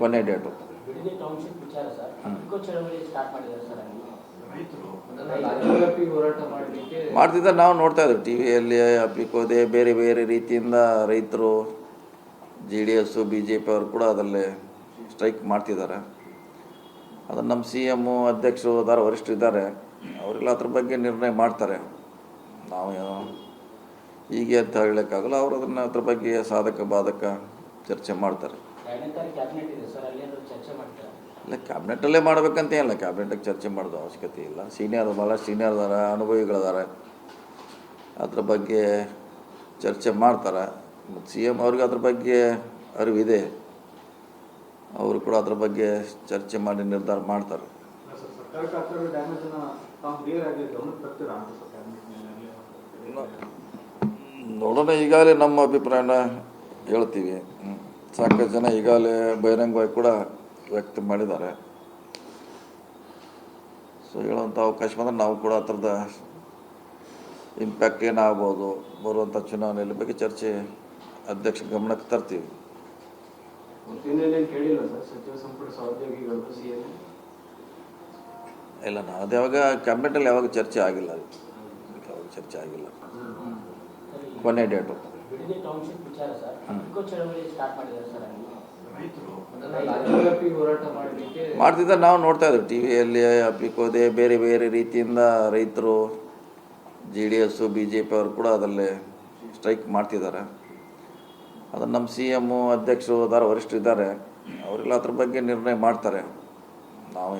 ಕೊನೆ date. Bidadi township ವಿಚಾರ sir, eco ಚಳವಳಿ ಸ್ಟಾರ್ಟ್ ಮಾಡಿದ್ದಾರೆ ಸರ್. ಮಾಡ್ತಿದ್ದಾರೆ, ನಾವು ನೋಡ್ತಾ ಇದ್ದೀವಿ ಟಿ ವಿಯಲ್ಲಿ. ಅಪ್ಪಿಕೋದೆ ಬೇರೆ ಬೇರೆ ರೀತಿಯಿಂದ ರೈತರು, JDS BJP ಅವರು ಕೂಡ ಅದರಲ್ಲಿ ಸ್ಟ್ರೈಕ್ ಮಾಡ್ತಿದ್ದಾರೆ. ಅದನ್ನು ನಮ್ಮ CM ಅಧ್ಯಕ್ಷರು ಅದಾರ, ವರಿಷ್ಠರು ಇದ್ದಾರೆ, ಅವರೆಲ್ಲ ಅದ್ರ ಬಗ್ಗೆ ನಿರ್ಣಯ ಮಾಡ್ತಾರೆ. ನಾವು ಹೀಗೆ ಅಂತ ಹೇಳೋಕ್ಕಾಗಲ್ಲ. ಅವರು ಅದನ್ನು ಅದ್ರ ಬಗ್ಗೆ ಸಾಧಕ ಬಾಧಕ ಚರ್ಚೆ ಮಾಡ್ತಾರೆ. ಇಲ್ಲ, ಕ್ಯಾಬಿನೆಟಲ್ಲೇ ಮಾಡಬೇಕಂತ ಏನಿಲ್ಲ, ಕ್ಯಾಬಿನೆಟಿಗೆ ಚರ್ಚೆ ಮಾಡೋದು ಅವಶ್ಯಕತೆ ಇಲ್ಲ. ಭಾಳ ಸೀನಿಯರ್ ಅದಾರ, ಅನುಭವಿಗಳಿದ್ದಾರೆ, ಅದ್ರ ಬಗ್ಗೆ ಚರ್ಚೆ ಮಾಡ್ತಾರೆ. ಮತ್ತು CM ಅವ್ರಿಗೆ ಅದ್ರ ಬಗ್ಗೆ ಅರಿವಿದೆ, ಅವರು ಕೂಡ ಅದ್ರ ಬಗ್ಗೆ ಚರ್ಚೆ ಮಾಡಿ ನಿರ್ಧಾರ ಮಾಡ್ತಾರೆ. ನೋಡೋಣ, ಈಗಾಗಲೇ ನಮ್ಮ ಅಭಿಪ್ರಾಯನ ಹೇಳ್ತೀವಿ. ಸಾಕಷ್ಟು ಜನ ಈಗಾಗಲೇ ಬಹಿರಂಗವಾಗಿ ಕೂಡ ವ್ಯಕ್ತ ಮಾಡಿದ್ದಾರೆ. ಸೊ ಹೇಳುವಂಥ ಅವಕಾಶ ಬಂದರೆ ನಾವು ಕೂಡ ಆ ಥರದ ಇಂಪ್ಯಾಕ್ಟ್ ಏನಾಗ್ಬೋದು ಬರುವಂಥ ಚುನಾವಣೆಯಲ್ಲಿ ಬಗ್ಗೆ ಚರ್ಚೆ ಅಧ್ಯಕ್ಷ ಗಮನಕ್ಕೆ ತರ್ತೀವಿ. ಇಲ್ಲ, ಅದು ಯಾವಾಗ ಕ್ಯಾಬಿನೆಟಲ್ಲಿ ಯಾವಾಗ ಚರ್ಚೆ ಆಗಿಲ್ಲ, ಯಾವಾಗ ಚರ್ಚೆ ಆಗಿಲ್ಲ. ಕೊನೆ ಡೇಟು. ಬಿಡದಿ ಟೌನ್ಶಿಪ್ ವಿಚಾರ ಸರ್, ಇಕೋ ಚಳವಳಿ ಸ್ಟಾರ್ಟ್ ಮಾಡಿದ್ದಾರೆ ಸರ್. ಮಾಡ್ತಿದ್ದಾರೆ, ನಾವು ನೋಡ್ತಾ ಇದ್ದೀವಿ ಟಿ ವಿಯಲ್ಲಿ. ಅಪ್ಪಿಕೋದೆ ಬೇರೆ ಬೇರೆ ರೀತಿಯಿಂದ ರೈತರು, JDS BJP ಅವರು ಕೂಡ ಅದರಲ್ಲಿ ಸ್ಟ್ರೈಕ್ ಮಾಡ್ತಿದ್ದಾರೆ. ಅದನ್ನು ನಮ್ಮ CM ಅಧ್ಯಕ್ಷರು ಅದಾರ, ವರಿಷ್ಠರು ಇದ್ದಾರೆ, ಅವರೆಲ್ಲ ಅದ್ರ ಬಗ್ಗೆ ನಿರ್ಣಯ ಮಾಡ್ತಾರೆ. ನಾವು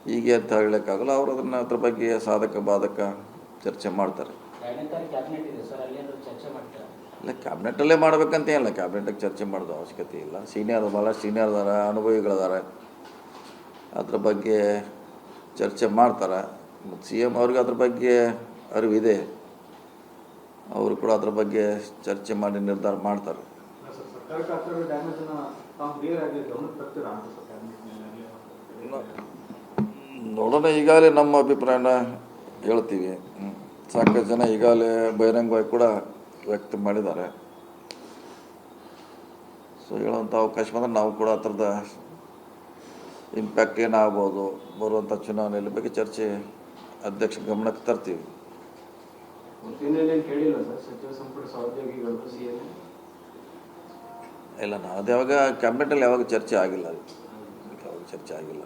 ಹೀಗೆ ಅಂತ ಹೇಳೋಕ್ಕಾಗಲ್ಲ. ಅವರು ಅದನ್ನು ಅದ್ರ ಬಗ್ಗೆ ಸಾಧಕ ಬಾಧಕ ಚರ್ಚೆ ಮಾಡ್ತಾರೆ. ಇಲ್ಲ, ಕ್ಯಾಬಿನೆಟಲ್ಲೇ ಮಾಡಬೇಕಂತ ಏನಿಲ್ಲ, ಕ್ಯಾಬಿನೆಟಿಗೆ ಚರ್ಚೆ ಮಾಡೋದು ಅವಶ್ಯಕತೆ ಇಲ್ಲ. ಭಾಳ ಸೀನಿಯರ್ ಅದಾರ, ಅನುಭವಿಗಳಿದ್ದಾರೆ, ಅದ್ರ ಬಗ್ಗೆ ಚರ್ಚೆ ಮಾಡ್ತಾರೆ. ಮತ್ತು CM ಅವ್ರಿಗೆ ಅದ್ರ ಬಗ್ಗೆ ಅರಿವಿದೆ, ಅವರು ಕೂಡ ಅದ್ರ ಬಗ್ಗೆ ಚರ್ಚೆ ಮಾಡಿ ನಿರ್ಧಾರ ಮಾಡ್ತಾರೆ. ನೋಡೋಣ, ಈಗಾಗಲೇ ನಮ್ಮ ಅಭಿಪ್ರಾಯನ ಹೇಳ್ತೀವಿ. ಸಾಕಷ್ಟು ಜನ ಈಗಾಗಲೇ ಬಹಿರಂಗವಾಗಿ ಕೂಡ ವ್ಯಕ್ತ ಮಾಡಿದ್ದಾರೆ. ಸೊ ಹೇಳುವಂಥ ಅವಕಾಶ ಬಂದರೆ ನಾವು ಕೂಡ ಆ ಥರದ ಇಂಪ್ಯಾಕ್ಟ್ ಏನಾಗ್ಬೋದು ಬರುವಂಥ ಚುನಾವಣೆಯಲ್ಲಿ ಬಗ್ಗೆ ಚರ್ಚೆ ಅಧ್ಯಕ್ಷ ಗಮನಕ್ಕೆ ತರ್ತೀವಿ. ಇಲ್ಲ, ಅದು ಯಾವಾಗ ಕ್ಯಾಬಿನೆಟಲ್ಲಿ ಯಾವಾಗ ಚರ್ಚೆ ಆಗಿಲ್ಲ, ಯಾವಾಗ ಚರ್ಚೆ ಆಗಿಲ್ಲ.